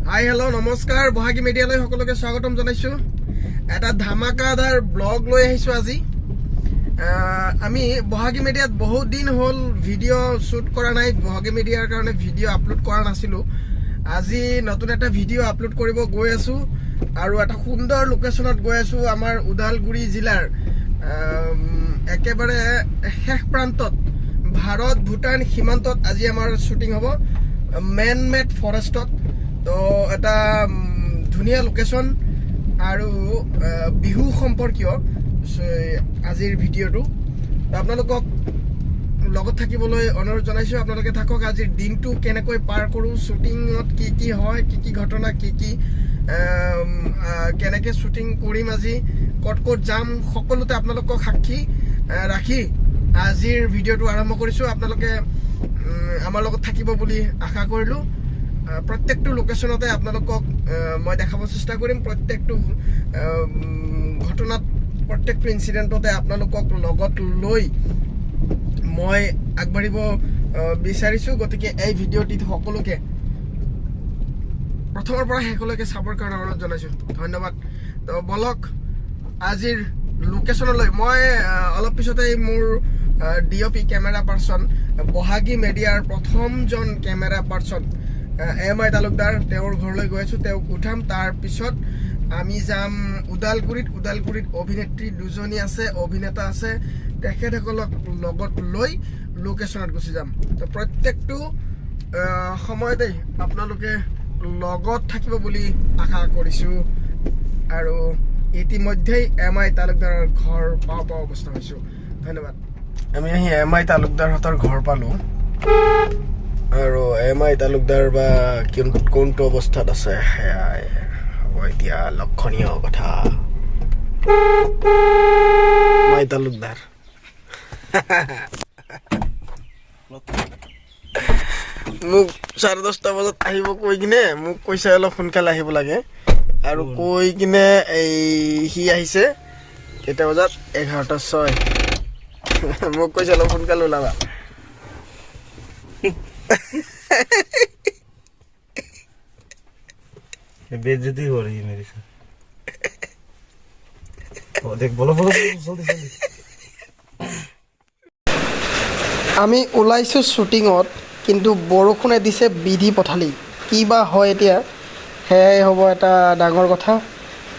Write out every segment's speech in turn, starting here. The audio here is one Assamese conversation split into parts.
হাই হেল্ল' নমস্কাৰ বহাগী মিডিয়ালৈ সকলোকে স্বাগতম জনাইছো এটা ধামাকাদাৰ ব্লগ লৈ আহিছো আজি আমি বহাগী মিডিয়াত বহুত দিন হ'ল ভিডিঅ' শ্বুট কৰা নাই বহাগী মিডিয়াৰ কাৰণে ভিডিঅ' আপলোড কৰা নাছিলো আজি নতুন এটা ভিডিঅ' আপলোড কৰিব গৈ আছো আৰু এটা সুন্দৰ লোকেশ্যনত গৈ আছো আমাৰ ওদালগুৰি জিলাৰ একেবাৰে শেষ প্ৰান্তত ভাৰত ভূটান সীমান্তত আজি আমাৰ শ্বুটিং হ'ব মেন মেড ফৰেষ্টত তো এটা ধুনীয়া লোকেশ্যন আৰু বিহু সম্পৰ্কীয় আজিৰ ভিডিঅ'টো আপোনালোকক লগত থাকিবলৈ অনুৰোধ জনাইছো আপোনালোকে থাকক আজিৰ দিনটো কেনেকৈ পাৰ কৰোঁ শ্বুটিঙত কি হয় কি ঘটনা কি কেনেকৈ শ্বুটিং কৰিম আজি ক'ত যাম সকলোতে আপোনালোকক সাক্ষী ৰাখি আজিৰ ভিডিঅ'টো আৰম্ভ কৰিছোঁ আপোনালোকে আমাৰ লগত থাকিব বুলি আশা কৰিলোঁ প্ৰত্যেকটো লোকেশ্যনতে আপোনালোকক মই দেখাব চেষ্টা কৰিম প্ৰত্যেকটো ঘটনাত প্ৰত্যেকটো ইনচিডেণ্টতে আপোনালোকক লগত লৈ মই আগবাঢ়িব বিচাৰিছোঁ গতিকে এই ভিডিঅ'টি সকলোকে প্ৰথমৰ পৰা শেষলৈকে চাবৰ কাৰণে অনুৰোধ জনাইছোঁ ধন্যবাদ তো বলক আজিৰ লোকেশ্যনলৈ মই অলপ পিছতে মোৰ DOP কেমেৰা পাৰ্চন বহাগী মিডিয়াৰ প্ৰথমজন কেমেৰা পাৰ্চন MI তালুকদাৰ তেওঁৰ ঘৰলৈ গৈ আছোঁ তেওঁক উঠাম তাৰপিছত আমি যাম ওদালগুৰিত অভিনেত্ৰী দুজনী আছে অভিনেতা আছে তেখেতসকলক লগত লৈ লোকেশ্যনত গুচি যাম তো প্ৰত্যেকটো সময়তেই আপোনালোকে লগত থাকিব বুলি আশা কৰিছোঁ আৰু ইতিমধ্যেই MI তালুকদাৰৰ ঘৰ পাওঁ অৱস্থা হৈছোঁ ধন্যবাদ আমি আহি MI তালুকদাৰহঁতৰ ঘৰ পালোঁ আৰু MI তালুকদাৰ বা কোনটো অৱস্থাত আছে সেয়াই হ'ব এতিয়া লক্ষণীয় কথা MI তালুকদাৰ মোক 10:30 বজাত আহিব কৈ কিনে মোক কৈছে অলপ সোনকালে আহিব লাগে আৰু কৈ কিনে এই সি আহিছে কেইটা বজাত 11:06 মোক কৈছে অলপ সোনকালে ওলাবা बेइज्जती हो रही है मेरी से देख बोलो जल्दी আমি ওলাইছোঁ শ্বুটিঙত কিন্তু বৰষুণে দিছে বিধি পঠালি কি বা হয় এতিয়া সেয়াই হ'ব এটা ডাঙৰ কথা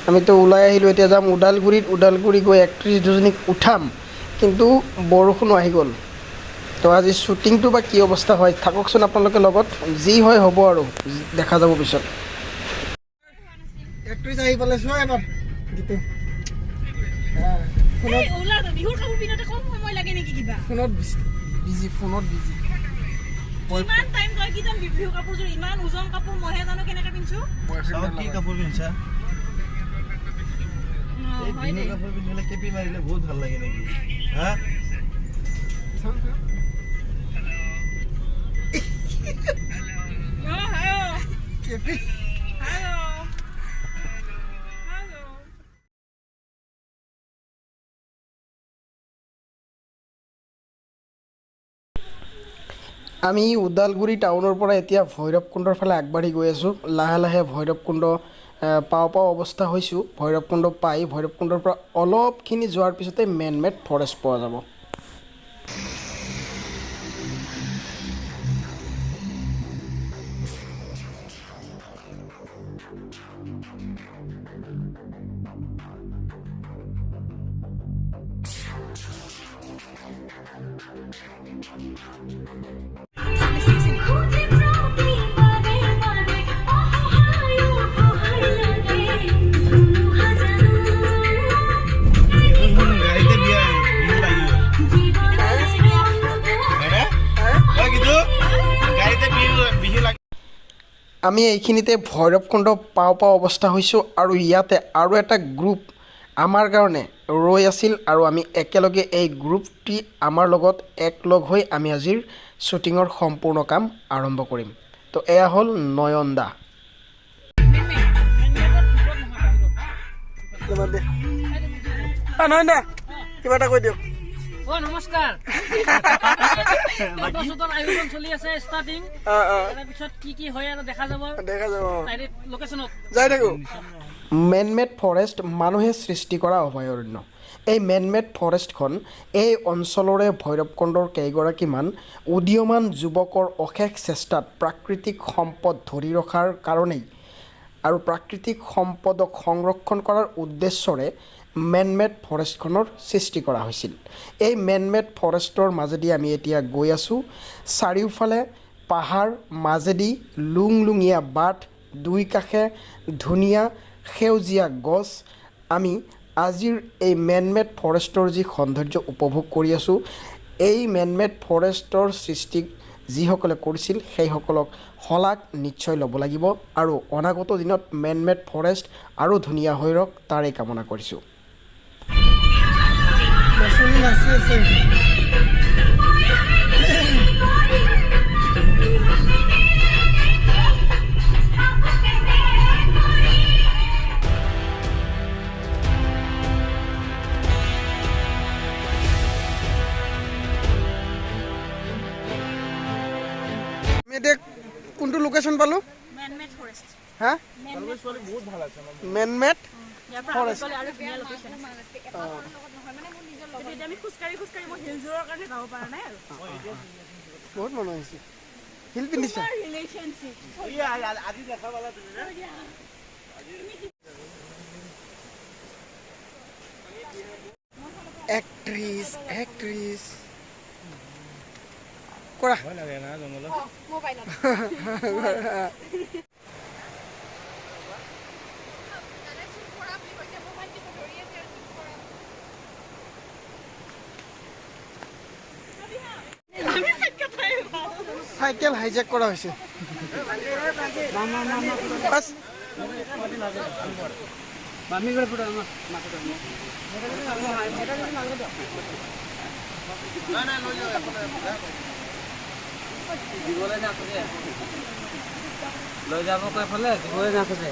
আমিতো ওলাই আহিলোঁ এতিয়া যাম ওদালগুৰি গৈ এক্ট্ৰেছ দুজনীক উঠাম কিন্তু বৰষুণো আহি গ'ল তো আজি শ্বুটিংটো বা কি অৱস্থা হয় থাককচোন আপোনালোকে লগত যি হয় হ'ব আৰু দেখা যাব পিছত এক্ট্ৰেছ আহি পালে চোৱা এবাৰ গীতটো ফোনত বিজি ইমান টাইম তই কি জান বিহু কাপোৰযোৰ ইমান ওজন কাপোৰ মইহে জানো কেনেকৈ পিন্ধছো কি কাপোৰ পিন্ধছা এই বিহু কাপোৰ পিন্ধিলে কেপি মাৰিলে বহুত ভাল লাগে নেকি হা আমি ওদালগুৰি টাউনৰ পৰা এতিয়া ভৈৰৱকুণ্ডৰ ফালে আগবাঢ়ি গৈ আছোঁ লাহে ভৈৰৱকুণ্ড পাওঁ অৱস্থা হৈছোঁ ভৈৰৱকুণ্ড পাই ভৈৰৱকুণ্ডৰ পৰা অলপখিনি যোৱাৰ পিছতে মেন মেড ফৰেষ্ট পোৱা যাব আমি এইখিনিতে ভৈৰৱকুণ্ড পাওঁ অৱস্থা হৈছোঁ আৰু ইয়াতে আৰু এটা গ্ৰুপ আমাৰ কাৰণে ৰৈ আছিল আৰু আমি একেলগে এই গ্ৰুপটি আমাৰ লগত একলগ হৈ আমি আজিৰ শ্বুটিঙৰ সম্পূৰ্ণ কাম আৰম্ভ কৰিম তো এয়া হ'ল নয়ন দা নয়ন দা কিবা এটা কৈ দিয়ক ও নমস্কাৰ বছৰৰ আয়োজন চলি আছে ষ্টাৰ্টিং তাৰ পিছত কি হয় আৰু দেখা যাব লোকেশ্যনত যাই থাকো মেনমেড ফৰেষ্ট মানুহে সৃষ্টি কৰা অভয়াৰণ্য এই মেনমেড ফৰেষ্টখন এই অঞ্চলৰে ভৈৰৱকুণ্ডৰ কেইগৰাকীমান উদীয়মান যুৱকৰ অশেষ চেষ্টাত প্ৰাকৃতিক সম্পদ ধৰি ৰখাৰ কাৰণেই আৰু প্ৰাকৃতিক সম্পদক সংৰক্ষণ কৰাৰ উদ্দেশ্যৰে মেনমেড ফৰেষ্টখনৰ সৃষ্টি কৰা হৈছিল এই মেনমেড ফৰেষ্টৰ মাজেদি আমি এতিয়া গৈ আছোঁ চাৰিওফালে পাহাৰ মাজেদি লুংলুঙীয়া বাট দুই কাষে ধুনীয়া সেউজীয়া গছ আমি আজিৰ এই মেনমেড ফৰেষ্টৰ যি সৌন্দৰ্য উপভোগ কৰি আছোঁ এই মেনমেড ফৰেষ্টৰ সৃষ্টি যিসকলে কৰিছিল সেইসকলক শলাগ নিশ্চয় ল'ব লাগিব আৰু অনাগত দিনত মেনমেড ফৰেষ্ট আৰু ধুনীয়া হৈ ৰওক তাৰে কামনা কৰিছোঁ কোনটো লোকেশ্যন পালো মেনমেড ফৰেষ্ট হা বহুত ভাল আছে মেনমেড ফৰেষ্ট আৰু ধুনীয়া লোকেশ্যন আমি খোজকাঢ়ি মই হিলজোৰৰ কাৰণে যাব পৰা নাই আৰু বহুত মন আহিছে হিল পিন্ধিছা ৰিলেশ্যনশ্বিপ আজি দেখা পালা তুমি এক্ট্ৰেছ কৰা ভয় লাগে না জংঘলত মোবাইলত চাইকেল হাইজেক কৰা হৈছে লৈ যাব কৈ ফালে দিবই নাথাকে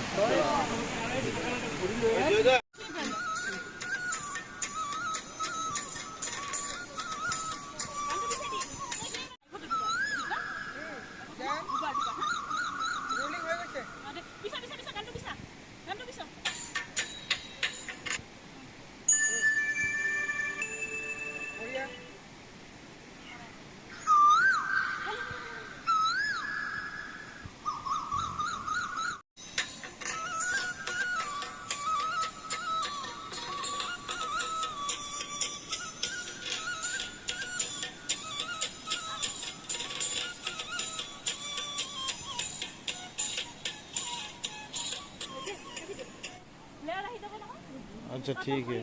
अच्छा ठीक है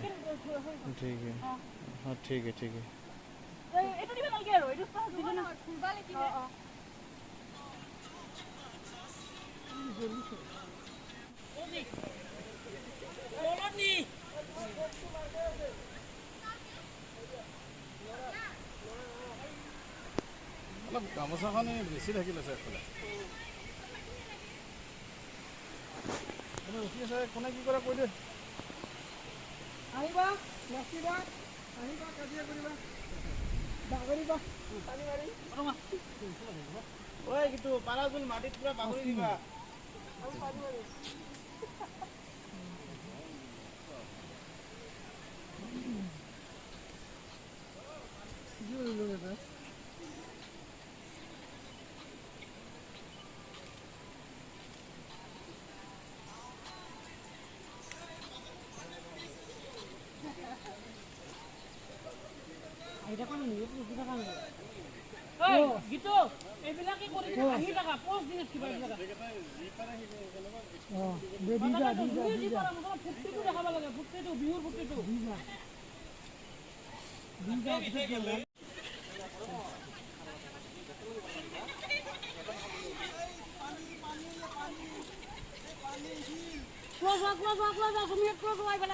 हाँ ठीक है অলপ গামোচাখন বেছি থাকিলে কোনে কি কৰা কৈ দে আহিবা নাচিবা আহিবা কাজিয়া কৰিবা বাগৰিবা পানী মাৰি ঐ কিন্তু পাৰাজুল মাটিত পুৰা বাগৰি দিবা পানী মাৰি গীতো এইবিলাকে কৰি আহি থাকা 5 দিনত কিবা এইবিলাক ফুটটো দেখাব লাগে ফুটটো বিহুৰ ফুটটো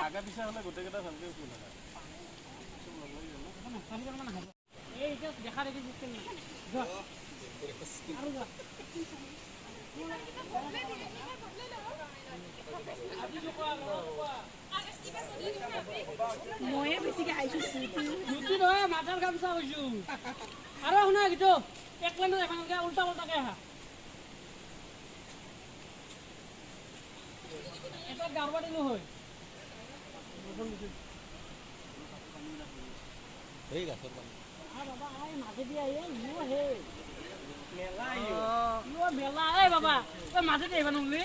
আগা পিছা হলে গোটেইকেইটা ভালকে ফুল হয় দেখা দেখি চিষ্টেম নাই ময়ে বেছিকে আহিছো ধুতি নহয় মাথাৰ গামছা হৈছো আৰু শুনা কিন্তু এক লাইনত এখনকে উল্টা উল্টাকে আহা এটা গাৰবা দিলো হয় এই গাছৰ পানী বাবা আই মাঝে দিয়ে আই ইও হে মেলা ইও মেলা এই বাবা তই মাঝে দিয়ে বানুলি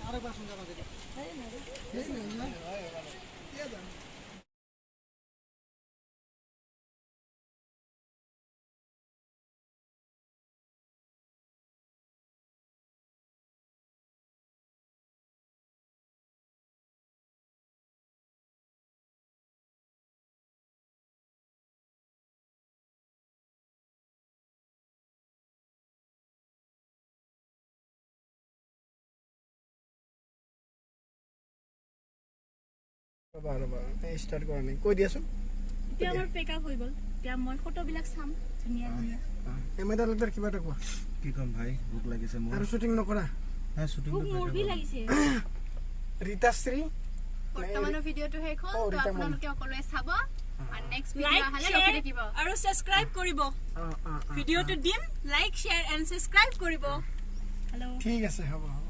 আরেকবার শুনতে আমাকে ষ্টাৰ্ট কৰা নাই কৈ দিয়াচোন এতিয়া আমাৰ পেকআপ হৈ গ'ল এতিয়া মই ফটোবিলাক চাম ধুনীয়া ধুনীয়া এমেদালতাৰ কিবা এটা কোৱা কি কম ভাই ভোক লাগিছে মোৰ আৰু শ্বুটিং নকৰা হ্যাঁ শুটিং মোক মুৰ্গী লাগিছে ৰীতাশ্ৰী বৰ্তমানৰ ভিডিঅটো শেষ হ'ল তো আপোনালোকে সকলোৱে চাব আৰু নেক্সট ভিডিঅ লাইক আহালে ৰখি থাকিব আৰু সাবস্ক্ৰাইব কৰিব ভিডিঅটো দিম লাইক শেয়াৰ এণ্ড সাবস্ক্ৰাইব কৰিব হেল্ল' ঠিক আছে হ'ব